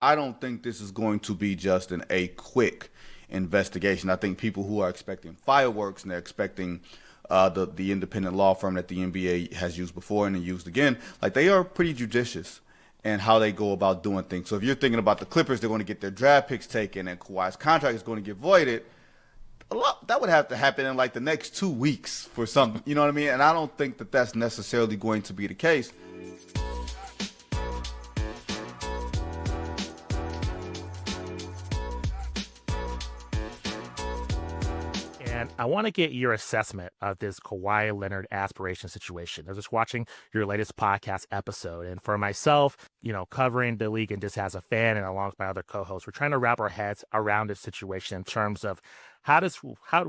I don't think this is going to be just a quick investigation. I think people who are expecting fireworks and they're expecting the independent law firm that the NBA has used before and used again, like they are pretty judicious in how they go about doing things. So if you're thinking about the Clippers, they're going to get their draft picks taken and Kawhi's contract is going to get voided. A lot that would have to happen in like the next 2 weeks for some, you know what I mean? And I don't think that that's necessarily going to be the case. And I want to get your assessment of this Kawhi Leonard aspiration situation. I was just watching your latest podcast episode. And for myself, covering the league and just as a fan and along with my other co-hosts, we're trying to wrap our heads around this situation in terms of how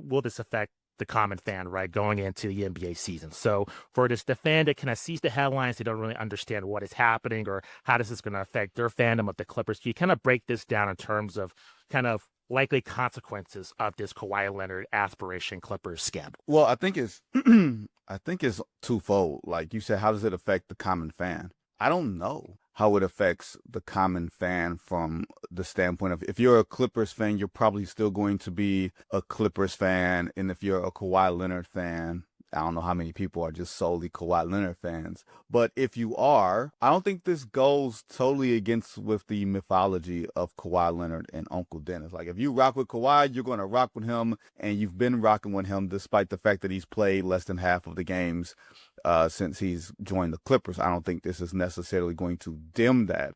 will this affect the common fan, right, going into the NBA season. So for the fan that kind of sees the headlines, they don't really understand what is happening or how this is going to affect their fandom of the Clippers. Can you kind of break this down in terms of kind of likely consequences of this Kawhi Leonard aspiration Clippers scandal? Well, I think it's I think it's twofold. Like you said, how does it affect the common fan? I don't know how it affects the common fan from the standpoint of if you're a Clippers fan, you're probably still going to be a Clippers fan. And if you're a Kawhi Leonard fan, I don't know how many people are just solely Kawhi Leonard fans. But if you are, I don't think this goes totally against with the mythology of Kawhi Leonard and Uncle Dennis. Like if you rock with Kawhi, you're going to rock with him. And you've been rocking with him despite the fact that he's played less than half of the games since he's joined the Clippers. I don't think this is necessarily going to dim that.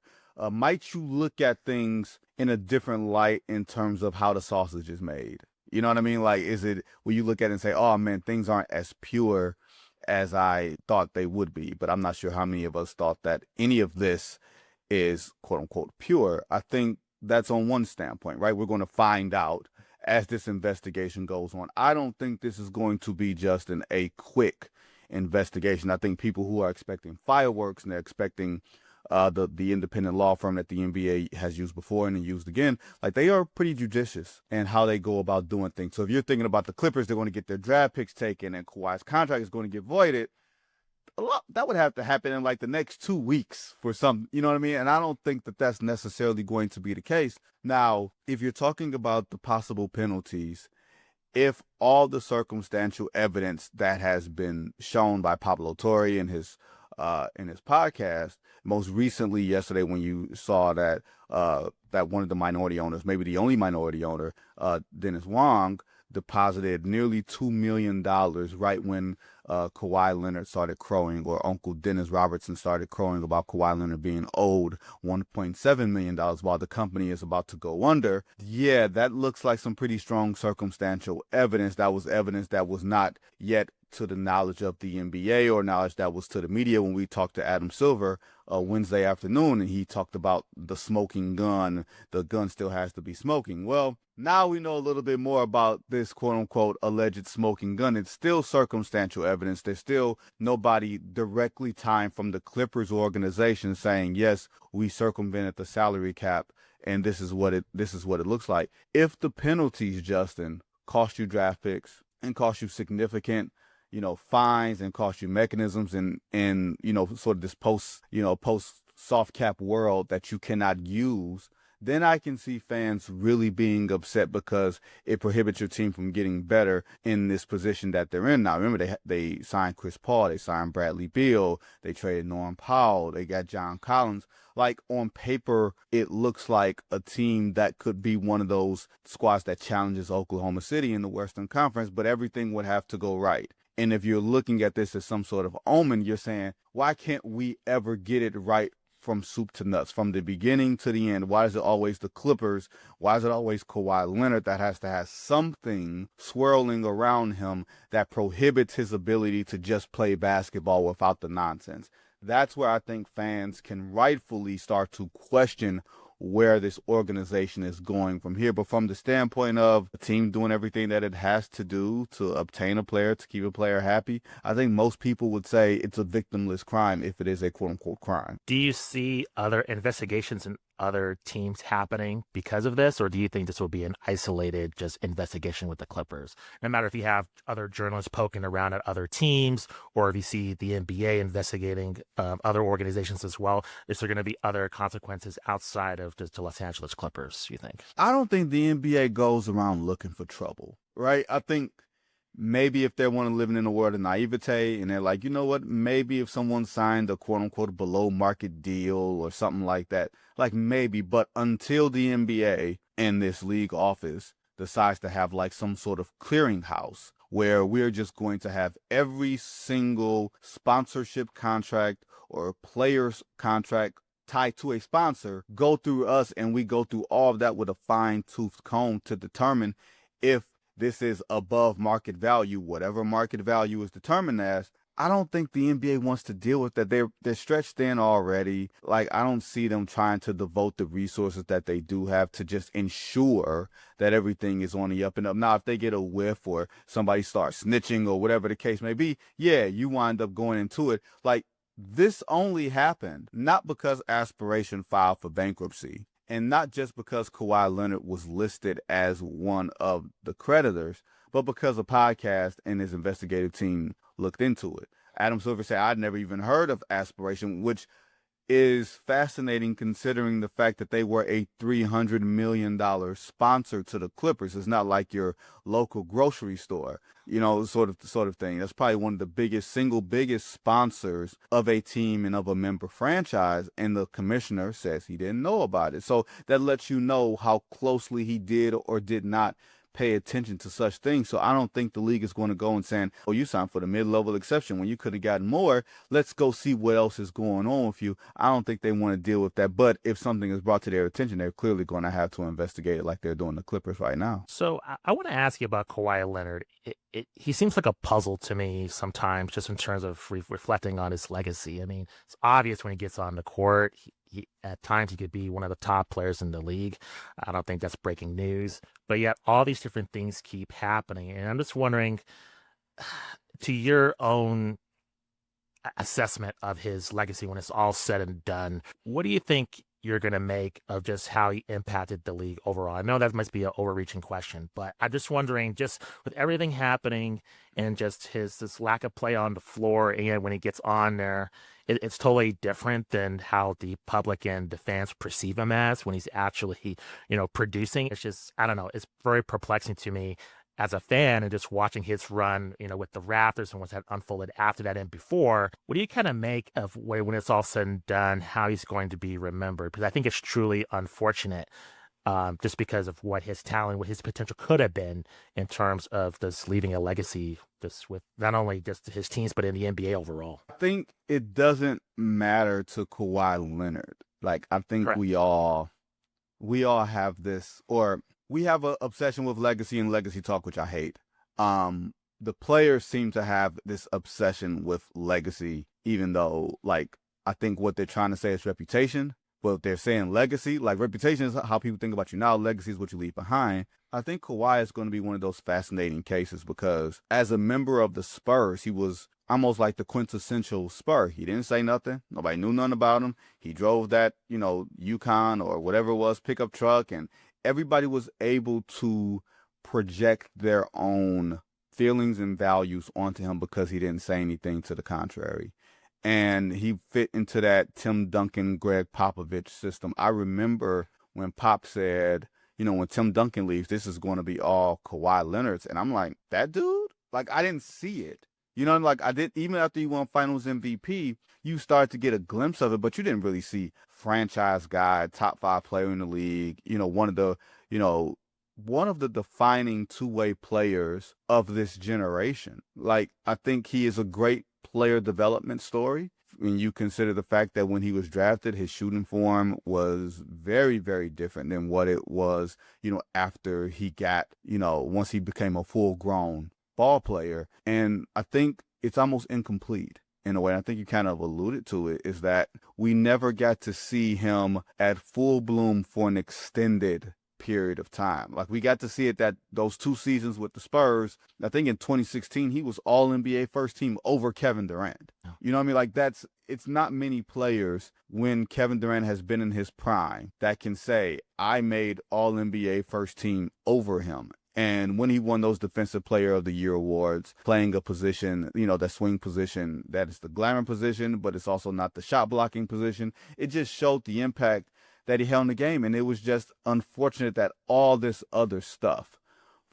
Might you look at things in a different light in terms of how the sausage is made? You know what I mean? Like, will you look at it and say, oh man, things aren't as pure as I thought they would be? But I'm not sure how many of us thought that any of this is quote unquote pure. I think that's on one standpoint, right? We're going to find out as this investigation goes on. I don't think this is going to be just a quick investigation. I think people who are expecting fireworks and they're expecting the independent law firm that the NBA has used before and used again, like they are pretty judicious in how they go about doing things. So if you're thinking about the Clippers, they're going to get their draft picks taken and Kawhi's contract is going to get voided. A lot that would have to happen in like the next 2 weeks for some, you know what I mean? And I don't think that that's necessarily going to be the case. Now, if you're talking about the possible penalties, if all the circumstantial evidence that has been shown by Pablo Torre in his podcast, most recently yesterday when you saw that that one of the minority owners, maybe the only minority owner, Dennis Wong, deposited nearly $2 million right when Kawhi Leonard started crowing, or Uncle Dennis Robertson started crowing about Kawhi Leonard being owed $1.7 million while the company is about to go under. Yeah, that looks like some pretty strong circumstantial evidence. That was evidence that was not yet to the knowledge of the NBA or knowledge that was to the media when we talked to Adam Silver Wednesday afternoon, and he talked about the smoking gun. The gun still has to be smoking. Well, now we know a little bit more about this quote unquote alleged smoking gun. It's still circumstantial evidence. There's still nobody directly tied from the Clippers organization saying, yes, we circumvented the salary cap and this is what it looks like. If the penalties, Justin, cost you draft picks and cost you significant fines and cost you mechanisms and sort of this post soft cap world that you cannot use, then I can see fans really being upset because it prohibits your team from getting better in this position that they're in now. Remember, they signed Chris Paul, they signed Bradley Beal, they traded Norm Powell, they got John Collins. Like on paper, it looks like a team that could be one of those squads that challenges Oklahoma City in the Western Conference, but everything would have to go right. And if you're looking at this as some sort of omen, you're saying, why can't we ever get it right from soup to nuts, from the beginning to the end? Why is it always the Clippers? Why is it always Kawhi Leonard that has to have something swirling around him that prohibits his ability to just play basketball without the nonsense? That's where I think fans can rightfully start to question where this organization is going from here. But from the standpoint of a team doing everything that it has to do to obtain a player, to keep a player happy, I think most people would say it's a victimless crime if it is a quote unquote crime. Do you see other investigations other teams happening because of this, or do you think this will be an isolated just investigation with the Clippers? No matter if you have other journalists poking around at other teams, or if you see the NBA investigating other organizations as well, is there going to be other consequences outside of just the Los Angeles Clippers, you think? I don't think the NBA goes around looking for trouble, right? I think maybe if they're one living in a world of naivete and they're like, you know what, maybe if someone signed a quote unquote below market deal or something like that, like maybe, but until the NBA and this league office decides to have like some sort of clearinghouse where we're just going to have every single sponsorship contract or player's contract tied to a sponsor go through us, and we go through all of that with a fine-tooth comb to determine if this is above market value, whatever market value is determined as. I don't think the NBA wants to deal with that. They're stretched thin already. Like, I don't see them trying to devote the resources that they do have to just ensure that everything is on the up and up. Now, if they get a whiff or somebody starts snitching or whatever the case may be, yeah, you wind up going into it. Like, this only happened not because Aspiration filed for bankruptcy, and not just because Kawhi Leonard was listed as one of the creditors, but because a podcast and his investigative team looked into it. Adam Silver said, I'd never even heard of Aspiration, which is fascinating considering the fact that they were a $300 million sponsor to the Clippers. It's not like your local grocery store, sort of thing. That's probably one of the single biggest sponsors of a team and of a member franchise. And the commissioner says he didn't know about it. So that lets you know how closely he did or did not pay attention to such things. So I don't think the league is going to go and saying, oh, you signed for the mid-level exception when you could have gotten more. Let's go see what else is going on with you. I don't think they want to deal with that. But if something is brought to their attention, they're clearly going to have to investigate it like they're doing the Clippers right now. So I want to ask you about Kawhi Leonard. He seems like a puzzle to me sometimes, just in terms of reflecting on his legacy. I mean, it's obvious when he gets on the court. At times he could be one of the top players in the league. I don't think that's breaking news, but yet all these different things keep happening. And I'm just wondering, to your own assessment of his legacy when it's all said and done, what do you think you're going to make of just how he impacted the league overall? I know that must be an overreaching question, but I'm just wondering, just with everything happening and just this lack of play on the floor, and when he gets on there, it's totally different than how the public and the fans perceive him as when he's actually, producing. It's just, I don't know, it's very perplexing to me as a fan, and just watching his run, with the Raptors and what's had unfolded after that and before. What do you kind of make of when it's all said and done, how he's going to be remembered? Because I think it's truly unfortunate, just because of what his talent, what his potential could have been in terms of just leaving a legacy, just with not only just his teams, but in the NBA overall. I think it doesn't matter to Kawhi Leonard. Like, I think Correct. we all have this, or we have an obsession with legacy and legacy talk, which I hate. The players seem to have this obsession with legacy, even though, like, I think what they're trying to say is reputation, but they're saying legacy. Like, reputation is how people think about you now. Legacy is what you leave behind. I think Kawhi is going to be one of those fascinating cases because as a member of the Spurs, he was almost like the quintessential Spur. He didn't say nothing. Nobody knew nothing about him. He drove that, Yukon or whatever it was, pickup truck, and everybody was able to project their own feelings and values onto him because he didn't say anything to the contrary. And he fit into that Tim Duncan, Greg Popovich system. I remember when Pop said, when Tim Duncan leaves, this is going to be all Kawhi Leonard's. And I'm like, that dude? Like, I didn't see it. Like, I did, even after you won Finals MVP, you started to get a glimpse of it, but you didn't really see franchise guy, top 5 player in the league, one of the defining two-way players of this generation. Like, I think he is a great player development story. When you consider the fact that when he was drafted, his shooting form was very, very different than what it was, after he got, once he became a full-grown ball player. And I think it's almost incomplete in a way. I think you kind of alluded to it, is that we never got to see him at full bloom for an extended period of time. Like, we got to see it that those 2 seasons with the Spurs. I think in 2016 he was all NBA first team over Kevin Durant. You know what I mean? Like, that's it's not many players when Kevin Durant has been in his prime that can say, I made all NBA first team over him. And when he won those Defensive Player of the Year awards, playing a position, that swing position, that is the glamour position, but it's also not the shot blocking position, it just showed the impact that he held in the game. And it was just unfortunate that all this other stuff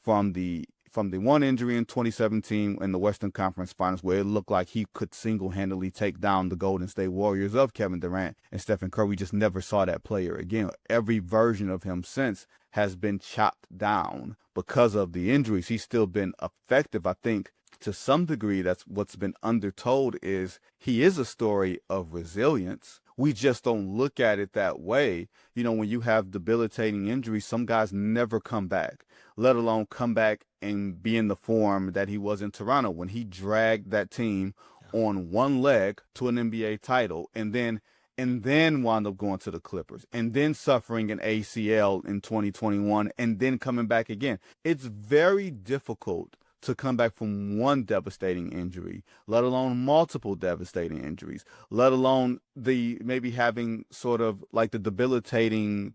from the one injury in 2017 in the Western Conference Finals, where it looked like he could single-handedly take down the Golden State Warriors of Kevin Durant and Stephen Curry. We just never saw that player again. Every version of him since has been chopped down because of the injuries. He's still been effective. I think to some degree that's what's been undertold is he is a story of resilience. We just don't look at it that way. When you have debilitating injuries, some guys never come back, let alone come back and be in the form that he was in Toronto when he dragged that team on one leg to an NBA title and then wound up going to the Clippers and then suffering an ACL in 2021 and then coming back again. It's very difficult to come back from one devastating injury, let alone multiple devastating injuries, let alone maybe having sort of like the debilitating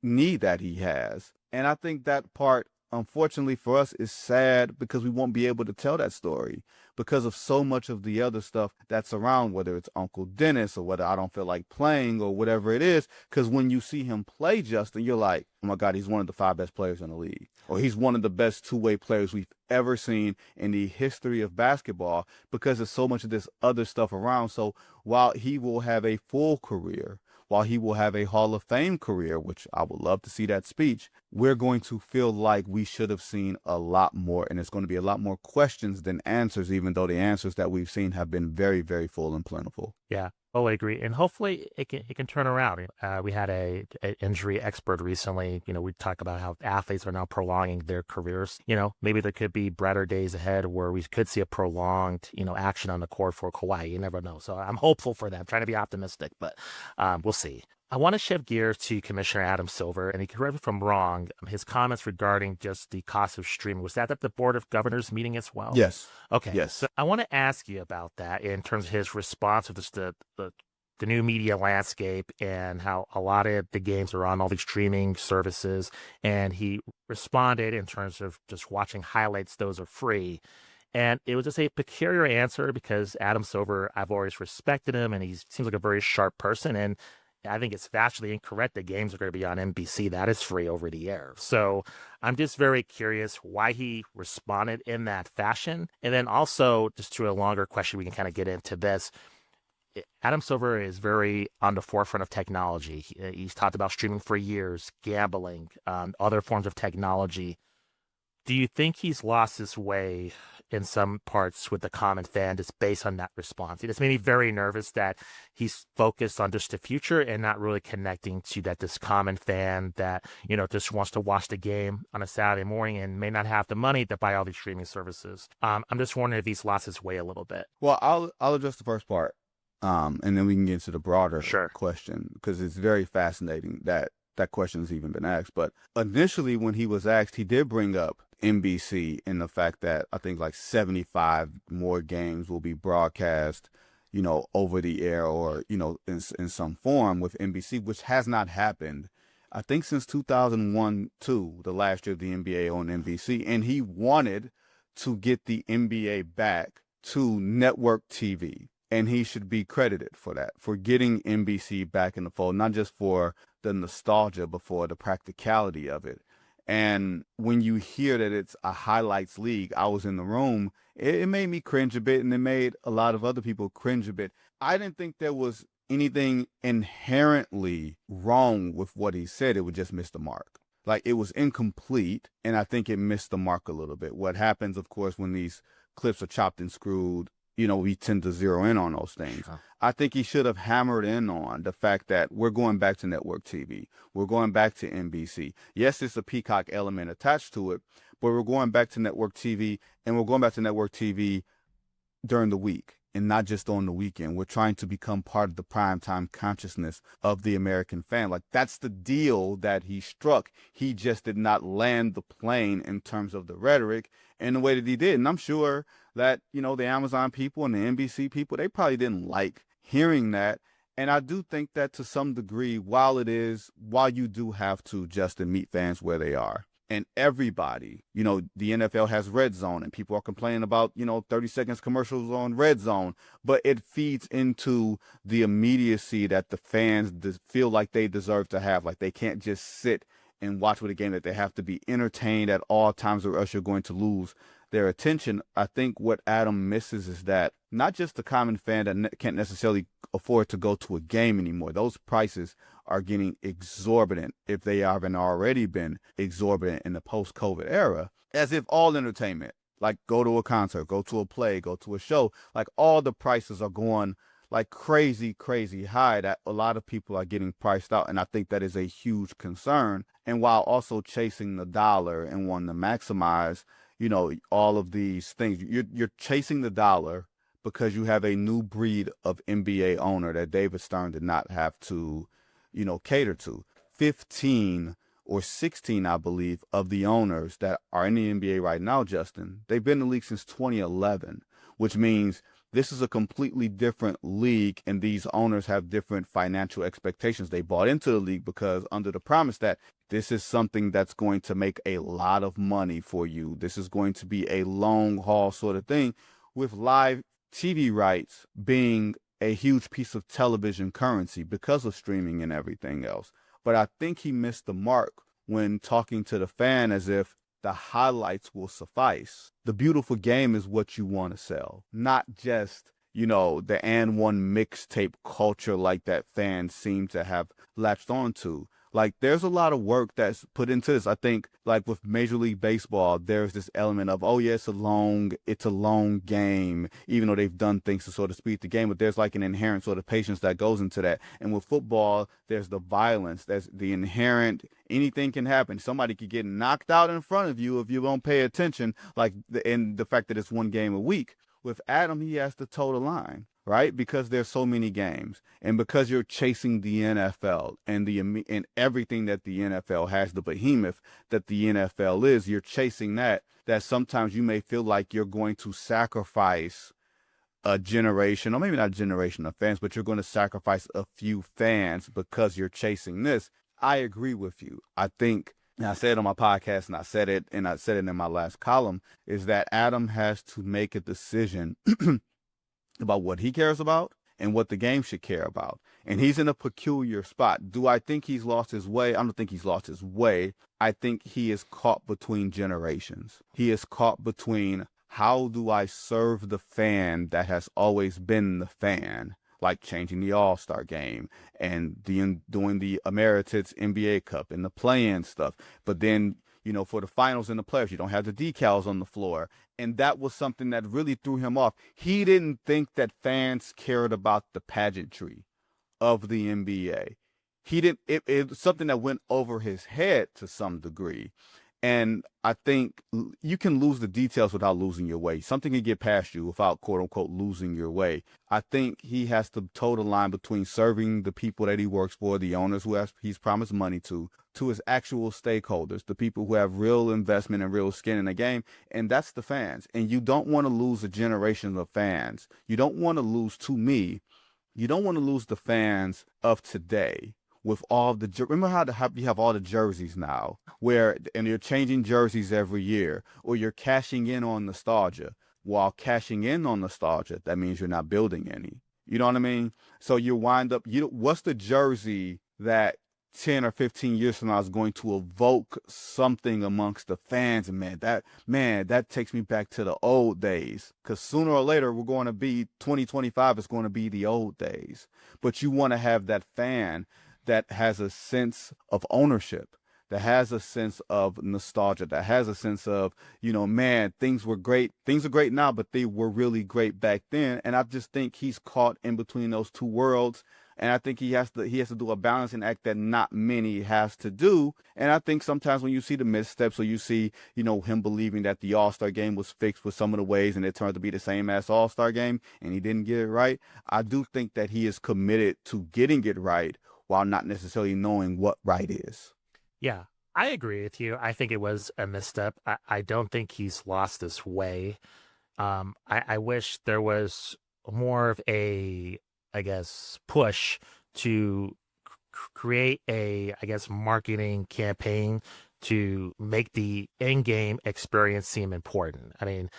knee that he has. And I think that part, unfortunately for us, is sad because we won't be able to tell that story because of so much of the other stuff that's around, whether it's Uncle Dennis or whether I don't feel like playing or whatever it is. Because when you see him play, Justin, you're like, oh my God, he's one of the 5 best players in the league. Or he's one of the best two-way players we've ever seen in the history of basketball because there's so much of this other stuff around. So while he will have a full career, while he will have a Hall of Fame career, which I would love to see that speech, we're going to feel like we should have seen a lot more. And it's going to be a lot more questions than answers, even though the answers that we've seen have been very, very full and plentiful. Yeah, totally agree. And hopefully it can turn around. We had a injury expert recently. We talk about how athletes are now prolonging their careers. Maybe there could be brighter days ahead where we could see a prolonged, action on the court for Kawhi. You never know. So I'm hopeful for that. I'm trying to be optimistic, but we'll see. I want to shift gears to Commissioner Adam Silver, and he correct me if I'm wrong. His comments regarding just the cost of streaming, was that at the Board of Governors meeting as well? Yes. Okay. Yes. So I want to ask you about that in terms of his response to just the new media landscape and how a lot of the games are on all these streaming services. And he responded in terms of just watching highlights, those are free. And it was just a peculiar answer because Adam Silver, I've always respected him, and he seems like a very sharp person. And I think it's vastly incorrect that games are going to be on NBC. That is free over the air. So I'm just very curious why he responded in that fashion. And then also, just to a longer question, we can kind of get into this. Adam Silver is very on the forefront of technology. He's talked about streaming for years, gambling, other forms of technology. Do you think he's lost his way in some parts with the common fan just based on that response? It just made me very nervous that he's focused on just the future and not really connecting to this common fan that, just wants to watch the game on a Saturday morning and may not have the money to buy all these streaming services. I'm just wondering if he's lost his way a little bit. Well, I'll address the first part, and then we can get into the broader question because it's very fascinating that question has even been asked. But initially when he was asked, he did bring up NBC and the fact that I think like 75 more games will be broadcast, over the air or, in some form with NBC, which has not happened, I think, since 2001-2, the last year of the NBA on NBC. And he wanted to get the NBA back to network TV. And he should be credited for that, for getting NBC back in the fold, not just for the nostalgia, but for the practicality of it. And when you hear that it's a highlights league, I was in the room, it made me cringe a bit, and it made a lot of other people cringe a bit. I didn't think there was anything inherently wrong with what he said. It would just miss the mark. Like, it was incomplete, and I think it missed the mark a little bit. What happens, of course, when these clips are chopped and screwed, we tend to zero in on those things. Sure. I think he should have hammered in on the fact that we're going back to network TV. We're going back to NBC. Yes, it's a Peacock element attached to it, but we're going back to network TV, and we're going back to network TV during the week and not just on the weekend. We're trying to become part of the primetime consciousness of the American fan. Like, that's the deal that he struck. He just did not land the plane in terms of the rhetoric in the way that he did. And I'm sure that, the Amazon people and the NBC people, they probably didn't like hearing that. And I do think that to some degree, while you do have to, Justin, meet fans where they are, and everybody, the NFL has red zone and people are complaining about, 30 seconds commercials on red zone, but it feeds into the immediacy that the fans feel like they deserve to have. Like they can't just sit and watch with a game, that they have to be entertained at all times or else you're going to lose their attention. I think what Adam misses is that not just the common fan that can't necessarily afford to go to a game anymore. Those prices are getting exorbitant, if they haven't already been exorbitant in the post-COVID era, as if all entertainment, like go to a concert, go to a play, go to a show, like all the prices are going like crazy, crazy high, that a lot of people are getting priced out. And I think that is a huge concern. And while also chasing the dollar and wanting to maximize, all of these things, you're chasing the dollar because you have a new breed of NBA owner that David Stern did not have to, cater to. 15 or 16, I believe, of the owners that are in the NBA right now, Justin, they've been in the league since 2011, which means this is a completely different league, and these owners have different financial expectations. They bought into the league because under the promise that this is something that's going to make a lot of money for you. This is going to be a long haul sort of thing, with live TV rights being a huge piece of television currency because of streaming and everything else. But I think he missed the mark when talking to the fan as if the highlights will suffice. The beautiful game is what you want to sell, not just, the and one mixtape culture like that fans seem to have latched onto. Like, there's a lot of work that's put into this. I think, like with Major League Baseball, there's this element of, oh yeah, it's a long game, even though they've done things to sort of speed the game, but there's like an inherent sort of patience that goes into that. And with football, there's the violence, there's the inherent, anything can happen. Somebody could get knocked out in front of you if you don't pay attention, and the fact that it's one game a week. With Adam, he has to toe the line, right? Because there's so many games, and because you're chasing the NFL and everything that the NFL has, the behemoth that the NFL is, you're chasing that sometimes you may feel like you're going to sacrifice a generation, or maybe not a generation of fans, but you're going to sacrifice a few fans because you're chasing this. I agree with you. I think, and I said it on my podcast, and I said it in my last column, is that Adam has to make a decision about what he cares about and what the game should care about. And he's in a peculiar spot. Do I think he's lost his way? I don't think he's lost his way. I think he is caught between generations. He is caught between, how do I serve the fan that has always been the fan? Like changing the All-Star game and doing the Emeritus NBA Cup and the play-in stuff. But then, for the finals and the playoffs, you don't have the decals on the floor. And that was something that really threw him off. He didn't think that fans cared about the pageantry of the NBA. It was something that went over his head to some degree. And I think you can lose the details without losing your way. Something can get past you without, quote unquote, losing your way. I think he has to toe the line between serving the people that he works for, the owners who he's promised money to his actual stakeholders, the people who have real investment and real skin in the game. And that's the fans. And you don't want to lose a generation of fans. You don't want to lose, to me, you don't want to lose the fans of today. With all remember how you have all the jerseys now, and you're changing jerseys every year, or you're cashing in on nostalgia. While cashing in on nostalgia, that means you're not building any. You know what I mean? So you wind up, what's the jersey that 10 or 15 years from now is going to evoke something amongst the fans? And that takes me back to the old days, because sooner or later we're going to be 2025 is going to be the old days. But you want to have that fan that has a sense of ownership, that has a sense of nostalgia, that has a sense of, things were great. Things are great now, but they were really great back then. And I just think he's caught in between those two worlds. And I think he has to do a balancing act that not many has to do. And I think sometimes when you see the missteps, or you see, him believing that the All-Star game was fixed with some of the ways and it turned to be the same as All-Star game and he didn't get it right, I do think that he is committed to getting it right, while not necessarily knowing what right is. Yeah, I agree with you. I think it was a misstep. I don't think he's lost his way. I wish there was more of a I guess, push to create a, I guess, marketing campaign to make the in-game experience seem important. I mean,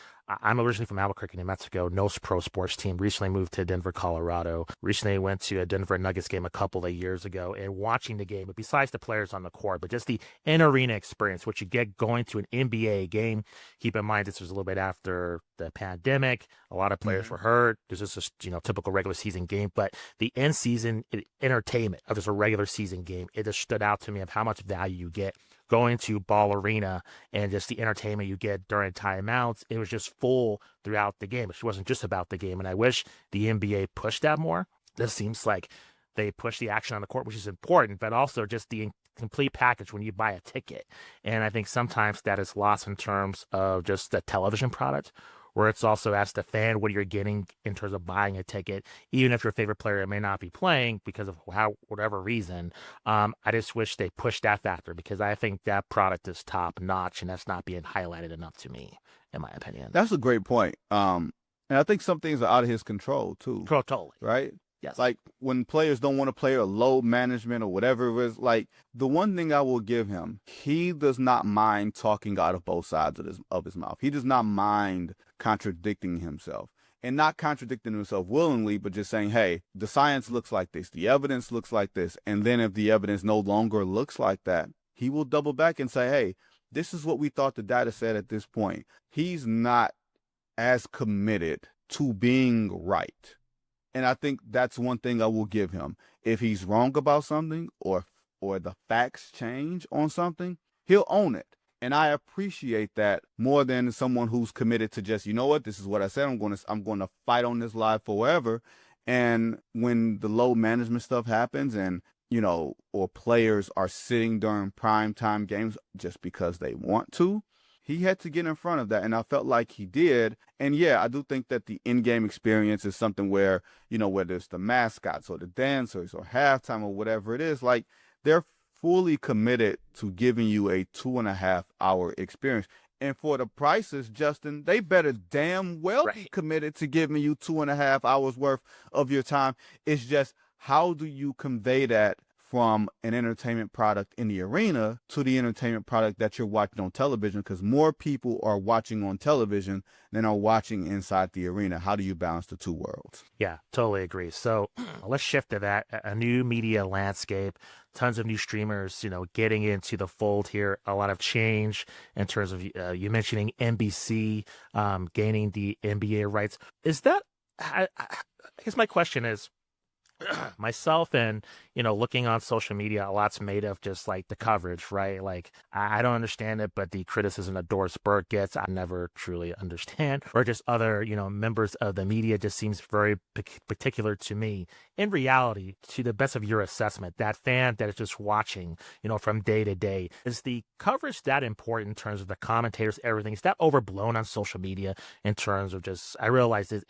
I'm originally from Albuquerque, New Mexico. No pro sports team. Recently moved to Denver, Colorado. Recently went to a Denver Nuggets game a couple of years ago, and watching the game, but besides the players on the court, but just the in-arena experience, what you get going to an NBA game. Keep in mind, this was a little bit after the pandemic. A lot of players were hurt. This is just, typical regular season game, but the in-season entertainment of just a regular season game, it just stood out to me of how much value you get going to Ball Arena and just the entertainment you get during timeouts. It was just full throughout the game. It wasn't just about the game. And I wish the NBA pushed that more. This seems like they push the action on the court, which is important, but also just the complete package when you buy a ticket. And I think sometimes that is lost in terms of just the television product, where it's also as the fan what you're getting in terms of buying a ticket, even if your favorite player may not be playing because of whatever reason. I just wish they pushed that factor because I think that product is top notch and that's not being highlighted enough to me, in my opinion. That's a great point. And I think some things are out of his control too. Totally. Right? Yes. Like when players don't want to play or load management or whatever it is, like the one thing I will give him, he does not mind talking out of both sides of his mouth. He does not mind contradicting himself, and not contradicting himself willingly, but just saying, hey, the science looks like this, the evidence looks like this. And then if the evidence no longer looks like that, he will double back and say, hey, this is what we thought the data said at this point. He's not as committed to being right. And I think that's one thing I will give him. If he's wrong about something or the facts change on something, he'll own it. And I appreciate that more than someone who's committed to just, you know what, this is what I said. I'm going to fight on this live forever. And when the load management stuff happens and, or players are sitting during primetime games just because they want to, he had to get in front of that, and I felt like he did. And yeah, I do think that the in-game experience is something where, whether it's the mascots or the dancers or halftime or whatever it is, like they're fully committed to giving you a 2.5-hour experience. And for the prices, Justin, they better damn well be committed to giving you 2.5 hours worth of your time. It's just, how do you convey that from an entertainment product in the arena to the entertainment product that you're watching on television? Because more people are watching on television than are watching inside the arena. How do you balance the two worlds? Yeah, totally agree. So let's shift to that. A new media landscape, tons of new streamers, getting into the fold here. A lot of change in terms of you mentioning NBC gaining the NBA rights. Is that, I guess my question is, myself and looking on social media, a lot's made of just like the coverage, right? Like I don't understand it, but the criticism that Doris Burke gets, I never truly understand, or just other members of the media just seems very particular to me. In reality, to the best of your assessment, that fan that is just watching from day to day, is the coverage that important in terms of the commentators, everything? Is that overblown on social media in terms of just, I realize there's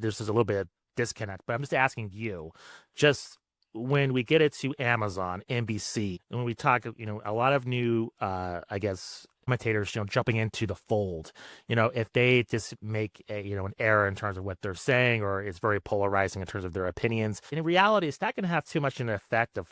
just a little bit of disconnect, but I'm just asking you, just when we get it to Amazon, NBC, when we talk, a lot of new, I guess, commentators, jumping into the fold, if they just make an error in terms of what they're saying, or it's very polarizing in terms of their opinions, in reality, it's not going to have too much an effect of,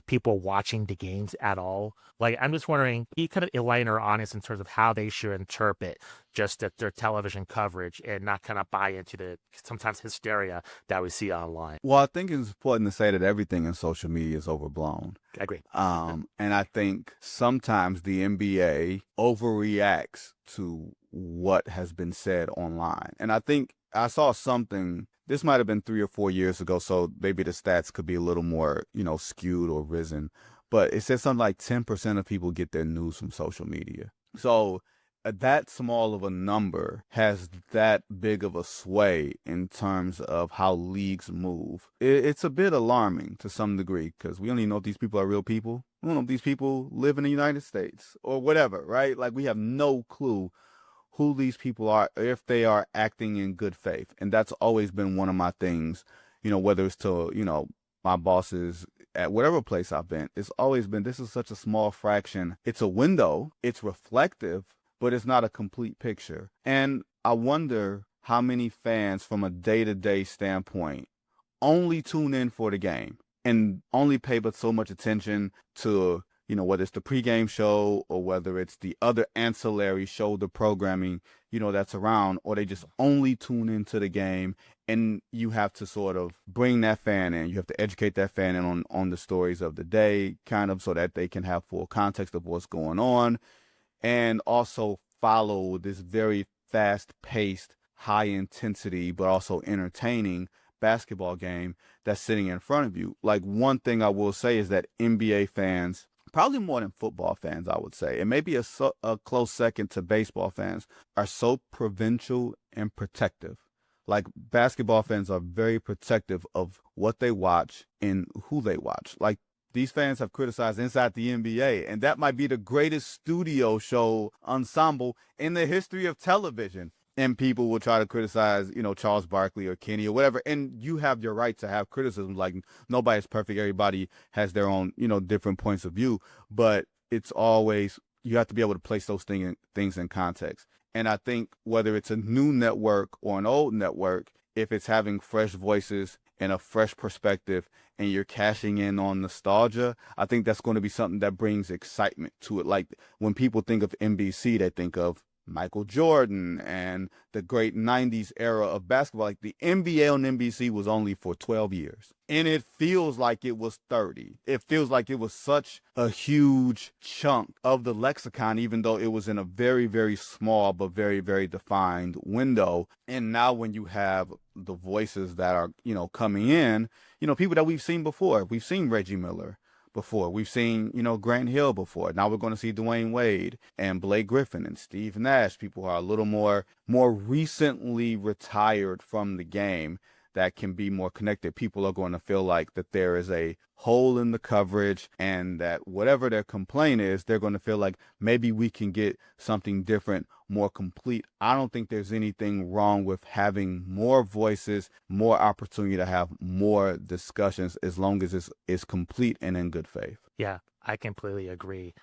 people watching the games at all. Like, I'm just wondering, you kind of enlighten our audience in terms of how they should interpret just their television coverage and not kind of buy into the sometimes hysteria that we see online. Well, I think it's important to say that everything in social media is overblown. I agree. And I think sometimes the NBA overreacts to what has been said online. And I think I saw something, this might have been 3 or 4 years ago, so maybe the stats could be a little more, skewed or risen. But it said something like 10% of people get their news from social media. So that small of a number has that big of a sway in terms of how leagues move. It's a bit alarming to some degree, because we only know if these people are real people. We don't know if these people live in the United States or whatever, right? Like, we have no clue who these people are, if they are acting in good faith. And that's always been one of my things, whether it's to, my bosses at whatever place I've been. It's always been, this is such a small fraction. It's a window, it's reflective, but it's not a complete picture. And I wonder how many fans from a day-to-day standpoint only tune in for the game and only pay but so much attention to, whether it's the pregame show or whether it's the other ancillary shoulder programming, that's around, or they just only tune into the game. And you have to sort of bring that fan in. You have to educate that fan in on the stories of the day, kind of, so that they can have full context of what's going on, and also follow this very fast-paced, high-intensity, but also entertaining basketball game that's sitting in front of you. Like, one thing I will say is that NBA fans, probably more than football fans, I would say, and maybe a close second to baseball fans, are so provincial and protective. Like, basketball fans are very protective of what they watch and who they watch. Like, these fans have criticized Inside the NBA, and that might be the greatest studio show ensemble in the history of television. And people will try to criticize, Charles Barkley or Kenny or whatever. And you have your right to have criticism. Like, nobody's perfect. Everybody has their own, different points of view. But it's always, you have to be able to place those things in context. And I think whether it's a new network or an old network, if it's having fresh voices and a fresh perspective and you're cashing in on nostalgia, I think that's going to be something that brings excitement to it. Like, when people think of NBC, they think of Michael Jordan and the great 90s era of basketball. Like, the NBA on NBC was only for 12 years. And it feels like it was 30. It feels like it was such a huge chunk of the lexicon, even though it was in a very, very small but very, very defined window. And now when you have the voices that are, coming in, people that we've seen before. We've seen Reggie Miller before. We've seen, Grant Hill before. Now we're going to see Dwayne Wade and Blake Griffin and Steve Nash, people who are a little more recently retired from the game that can be more connected. People are going to feel like that there is a hole in the coverage, and that whatever their complaint is, they're going to feel like maybe we can get something different, more complete. I don't think there's anything wrong with having more voices, more opportunity to have more discussions, as long as it's complete and in good faith. Yeah, I completely agree.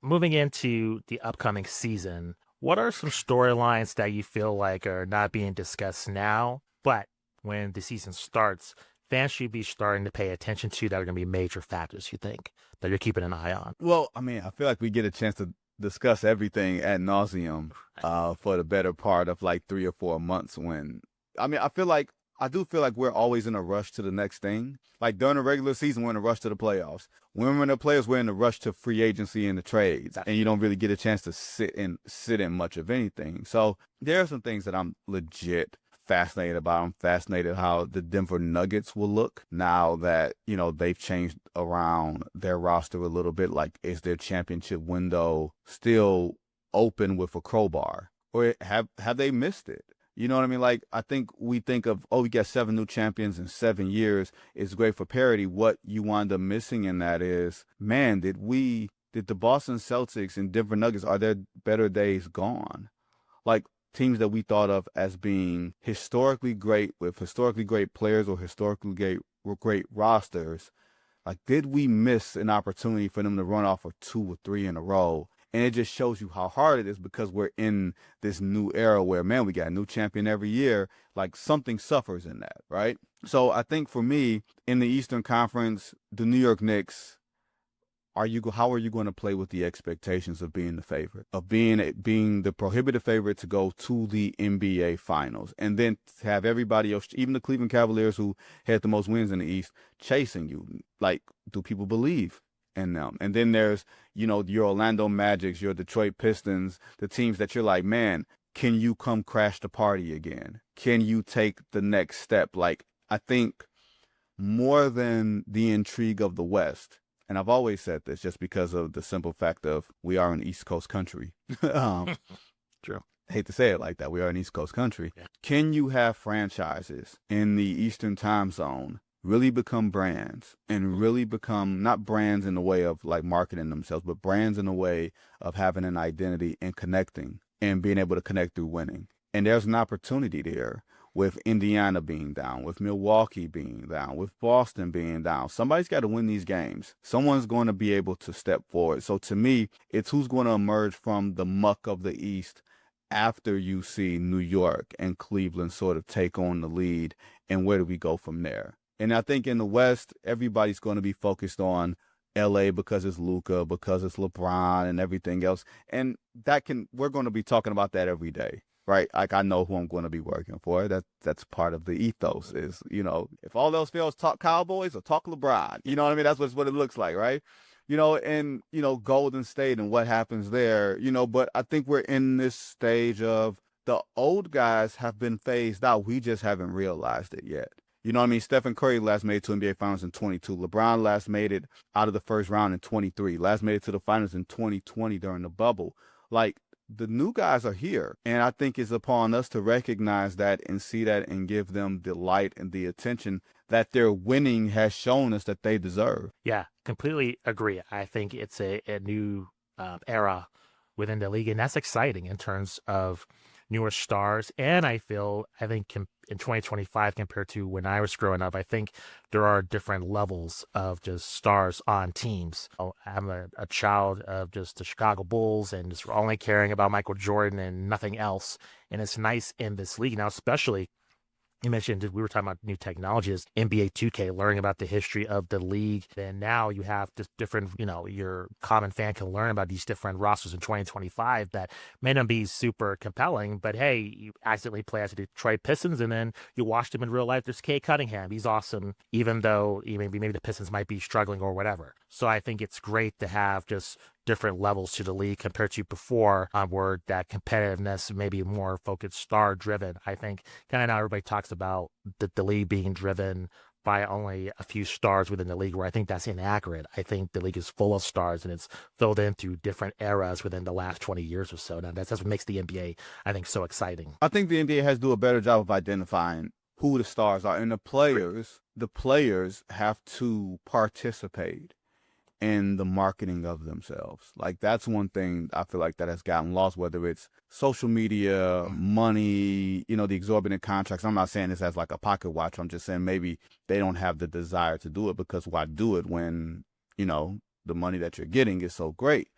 Moving into the upcoming season, what are some storylines that you feel like are not being discussed now, but when the season starts, fans should be starting to pay attention to, that are going to be major factors, you think, that you're keeping an eye on? Well, I mean, I feel like we get a chance to discuss everything ad nauseum for the better part of like 3 or 4 months. I do feel like we're always in a rush to the next thing. Like, during the regular season, we're in a rush to the playoffs. When we're in the playoffs, we're in a rush to free agency and the trades, and you don't really get a chance to sit in much of anything. So there are some things that I'm legit fascinated about. I'm fascinated how the Denver Nuggets will look now that, they've changed around their roster a little bit. Like, is their championship window still open with a crowbar, or have they missed it? You know what I mean? Like, I think we think of, we got 7 new champions in 7 years. It's great for parity. What you wind up missing in that is, man, did the Boston Celtics and Denver Nuggets, are their better days gone? Like, teams that we thought of as being historically great, with historically great players or historically great rosters, like, did we miss an opportunity for them to run off of 2 or 3 in a row? And it just shows you how hard it is, because we're in this new era where, man, we got a new champion every year. Like, something suffers in that, right? So I think for me, in the Eastern Conference, the New York Knicks, how are you going to play with the expectations of being the favorite, of being the prohibitive favorite to go to the NBA Finals, and then to have everybody else, even the Cleveland Cavaliers, who had the most wins in the East, chasing you? Like, do people believe in them? And then there's, your Orlando Magics, your Detroit Pistons, the teams that you're like, man, can you come crash the party again? Can you take the next step? Like, I think more than the intrigue of the West, and I've always said this just because of the simple fact of, we are an East Coast country. True. I hate to say it like that. We are an East Coast country. Yeah. Can you have franchises in the Eastern time zone really become brands, and really become, not brands in the way of like marketing themselves, but brands in the way of having an identity and connecting and being able to connect through winning? And there's an opportunity there, with Indiana being down, with Milwaukee being down, with Boston being down. Somebody's got to win these games. Someone's going to be able to step forward. So to me, it's who's going to emerge from the muck of the East after you see New York and Cleveland sort of take on the lead, and where do we go from there? And I think in the West, everybody's going to be focused on LA because it's Luka, because it's LeBron and everything else. And we're going to be talking about that every day, right? Like, I know who I'm going to be working for. That's part of the ethos is, if all else fails, talk Cowboys or talk LeBron. You know what I mean? That's what it looks like, right? And, Golden State and what happens there, but I think we're in this stage of the old guys have been phased out. We just haven't realized it yet. You know what I mean? Stephen Curry last made it to NBA Finals in 22. LeBron last made it out of the first round in 23. Last made it to the finals in 2020 during the bubble. Like, the new guys are here. And I think it's upon us to recognize that and see that and give them the light and the attention that their winning has shown us that they deserve. Yeah, completely agree. I think it's a new era within the league, and that's exciting in terms of newer stars. And I think in 2025 compared to when I was growing up, I think there are different levels of just stars on teams. I'm a child of just the Chicago Bulls and just only caring about Michael Jordan and nothing else. And it's nice in this league now, especially you mentioned we were talking about new technologies, NBA 2K, learning about the history of the league. And now you have just different, your common fan can learn about these different rosters in 2025 that may not be super compelling, but hey, you accidentally play as the Detroit Pistons and then you watch them in real life. There's Kay Cunningham. He's awesome, even though maybe the Pistons might be struggling or whatever. So I think it's great to have just different levels to the league compared to before, where that competitiveness may be more focused star driven. I think kind of now everybody talks about the league being driven by only a few stars within the league, where I think that's inaccurate. I think the league is full of stars and it's filled in through different eras within the last 20 years or so. Now that's what makes the NBA, I think, so exciting. I think the NBA has to do a better job of identifying who the stars are, and the players have to participate in the marketing of themselves. Like, that's one thing I feel like that has gotten lost, whether it's social media, money, the exorbitant contracts. I'm not saying this as like a pocket watch. I'm just saying maybe they don't have the desire to do it, because why do it when, the money that you're getting is so great?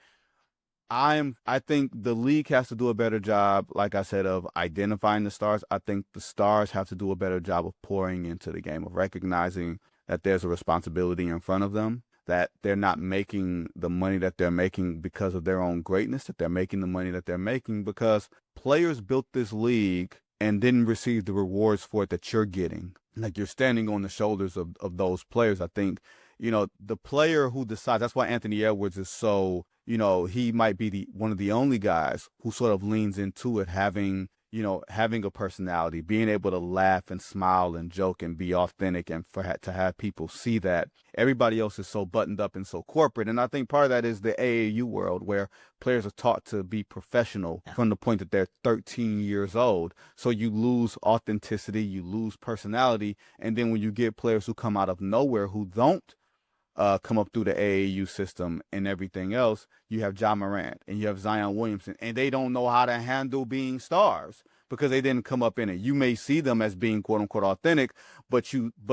I think the league has to do a better job, like I said, of identifying the stars. I think the stars have to do a better job of pouring into the game, of recognizing that there's a responsibility in front of them, that they're not making the money that they're making because of their own greatness, that they're making the money that they're making because players built this league and didn't receive the rewards for it that you're getting. Like, you're standing on the shoulders of those players. I think, the player who decides, that's why Anthony Edwards is so, he might be one of the only guys who sort of leans into it, having a personality, being able to laugh and smile and joke and be authentic, and to have people see that. Everybody else is so buttoned up and so corporate. And I think part of that is the AAU world, where players are taught to be professional from the point that they're 13 years old. So you lose authenticity, you lose personality. And then when you get players who come out of nowhere who don't come up through the AAU system and everything else, you have Ja Morant and you have Zion Williamson, and they don't know how to handle being stars because they didn't come up in it. You may see them as being quote unquote authentic, but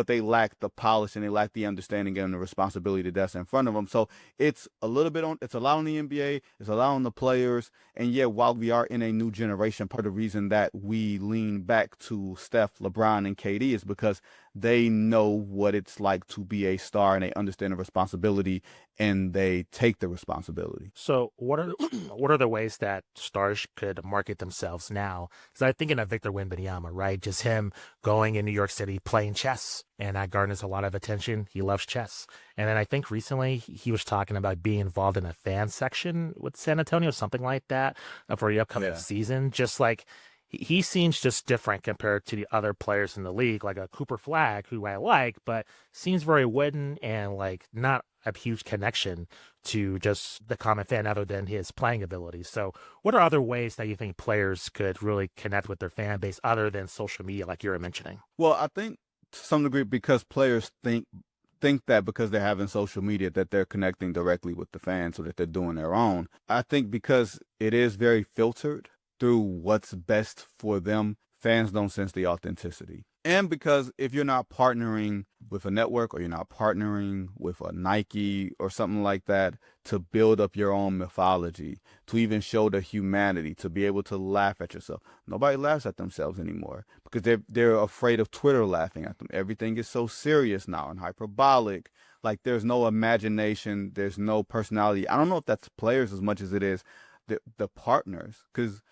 they lack the polish and they lack the understanding and the responsibility that's in front of them. So it's a lot on the NBA, it's a lot on the players. And yeah, while we are in a new generation, part of the reason that we lean back to Steph, LeBron, and KD is because they know what it's like to be a star, and they understand the responsibility and they take the responsibility. So what are the ways that stars could market themselves now? Because I'm thinking of Victor Wembanyama, right? Just him going in New York City playing chess, and that garners a lot of attention. He loves chess. And then I think recently he was talking about being involved in a fan section with San Antonio, something like that, for the upcoming season. Just like, he seems just different compared to the other players in the league, like a Cooper Flag, who I like, but seems very wooden and like not a huge connection to just the common fan other than his playing abilities. So what are other ways that you think players could really connect with their fan base other than social media, like you were mentioning? Well, I think to some degree, because players think that because they're having social media that they're connecting directly with the fans, or that they're doing their own. I think because it is very filtered through what's best for them, fans don't sense the authenticity. And because if you're not partnering with a network or you're not partnering with a Nike or something like that to build up your own mythology, to even show the humanity, to be able to laugh at yourself. Nobody laughs at themselves anymore because they're afraid of Twitter laughing at them. Everything is so serious now and hyperbolic. Like there's no imagination, there's no personality. I don't know if that's players as much as it is the partners, because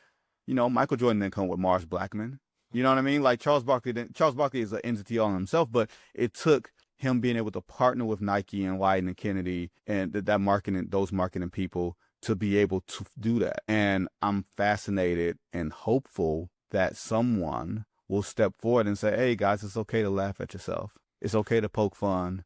Michael Jordan didn't come with Mars Blackman. You know what I mean? Like Charles Barkley didn't. Charles Barkley is an entity all in himself, but it took him being able to partner with Nike and Wieden and Kennedy and those marketing people to be able to do that. And I'm fascinated and hopeful that someone will step forward and say, "Hey guys, it's okay to laugh at yourself. It's okay to poke fun."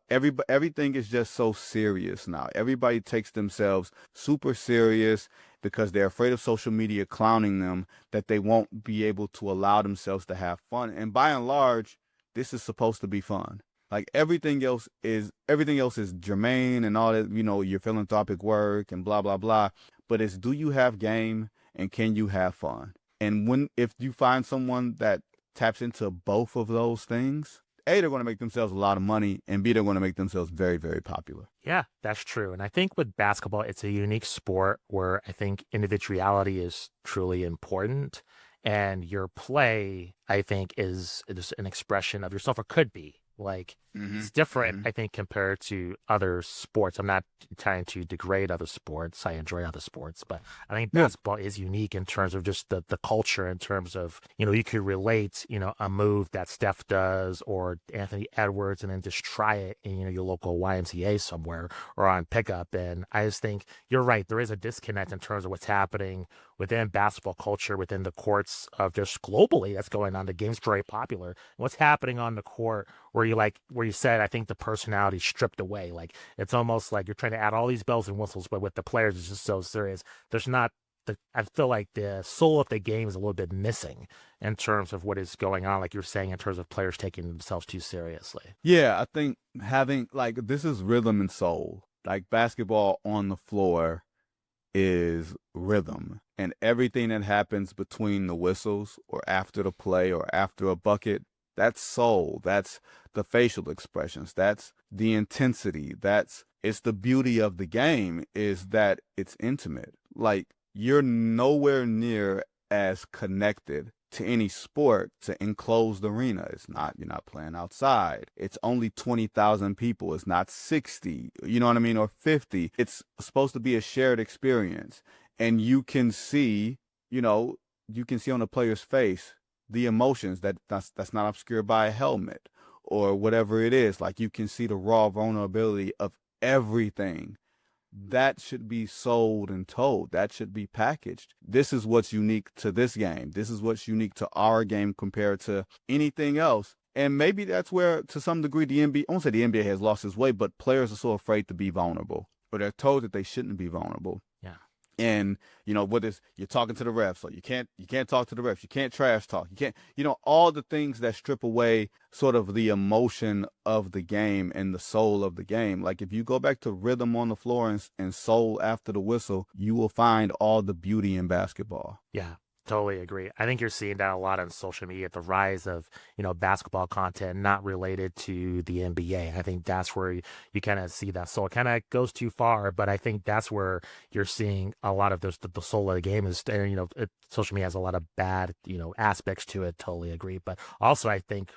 Everything is just so serious now. Everybody takes themselves super serious because they're afraid of social media clowning them, that they won't be able to allow themselves to have fun. And by and large, this is supposed to be fun. Like everything else is germane and all that, your philanthropic work and blah, blah, blah. But it's, do you have game and can you have fun? And if you find someone that taps into both of those things, A, they're going to make themselves a lot of money, and B, they're going to make themselves very, very popular. Yeah, that's true. And I think with basketball, it's a unique sport where I think individuality is truly important. And your play, I think, is just an expression of yourself, or could be. Like, it's different, I think, compared to other sports. I'm not trying to degrade other sports. I enjoy other sports, but I think basketball is unique in terms of just the culture, in terms of, you could relate, a move that Steph does or Anthony Edwards and then just try it in, your local YMCA somewhere or on pickup. And I just think you're right. There is a disconnect in terms of what's happening within basketball culture, within the courts of just globally that's going on. The game's very popular. What's happening on the court where you said, I think the personality stripped away. Like it's almost like you're trying to add all these bells and whistles, but with the players, it's just so serious. There's not I feel like the soul of the game is a little bit missing in terms of what is going on, like you're saying, in terms of players taking themselves too seriously. Yeah, I think having this is rhythm and soul. Like basketball on the floor is rhythm, and everything that happens between the whistles or after the play or after a bucket, that's soul. That's the facial expressions. That's the intensity. It's the beauty of the game, is that it's intimate. Like you're nowhere near as connected to any sport to enclosed arena. You're not playing outside. It's only 20,000 people. It's not 60, you know what I mean? Or 50. It's supposed to be a shared experience. And you can see on the player's face the emotions that's not obscured by a helmet or whatever it is. Like you can see the raw vulnerability of everything. That should be sold and told. That should be packaged. This is what's unique to this game. This is what's unique to our game compared to anything else. And maybe that's where, to some degree, I won't say the NBA has lost its way, but players are so afraid to be vulnerable, or they're told that they shouldn't be vulnerable. Yeah. And you're talking to the refs, so you can't talk to the refs. You can't trash talk. You can't, all the things that strip away sort of the emotion of the game and the soul of the game. Like if you go back to rhythm on the floor and soul after the whistle, you will find all the beauty in basketball. Yeah. Totally agree. I think you're seeing that a lot on social media, the rise of, basketball content not related to the NBA. I think that's where you kind of see that. So it kind of goes too far, but I think that's where you're seeing a lot of the soul of the game is, social media has a lot of bad, aspects to it. Totally agree. But also I think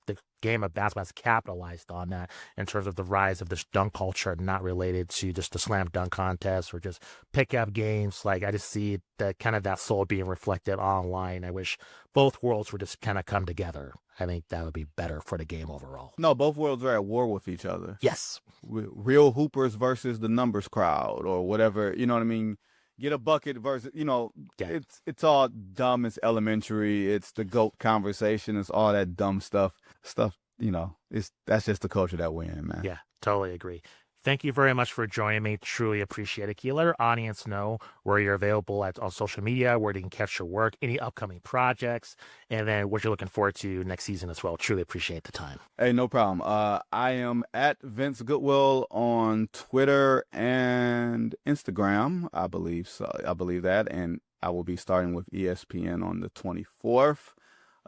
the game of basketball has capitalized on that in terms of the rise of this dunk culture, not related to just the slam dunk contest or just pickup games. Like I just see that kind of that soul being reflected online. I wish both worlds would just kind of come together. I think that would be better for the game overall. No, both worlds are at war with each other. Yes. Real hoopers versus the numbers crowd or whatever, you know what I mean? Get a bucket versus, it's all dumb. It's elementary. It's the GOAT conversation. It's all that dumb stuff, that's just the culture that we're in, man. Yeah, totally agree. Thank you very much for joining me. Truly appreciate it. Can you let our audience know where you're available on social media, where they can catch your work, any upcoming projects, and then what you're looking forward to next season as well? Truly appreciate the time. Hey, no problem. I am at Vince Goodwill on Twitter and Instagram, I believe. So I believe that. And I will be starting with ESPN on the 24th.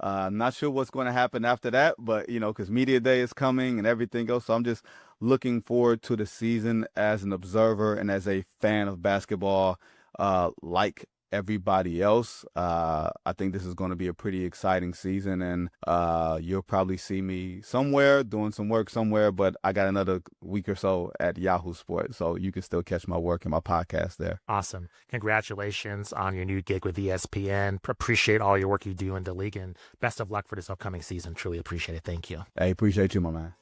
Not sure what's going to happen after that, but because media day is coming and everything else. So I'm just looking forward to the season as an observer and as a fan of basketball, like everybody else. I think this is going to be a pretty exciting season, and you'll probably see me somewhere doing some work somewhere, but I got another week or so at Yahoo Sports, so you can still catch my work and my podcast there. Awesome. Congratulations on your new gig with ESPN. Appreciate all your work you do in the league, and best of luck for this upcoming season. Truly appreciate it. Thank you. I appreciate you, my man.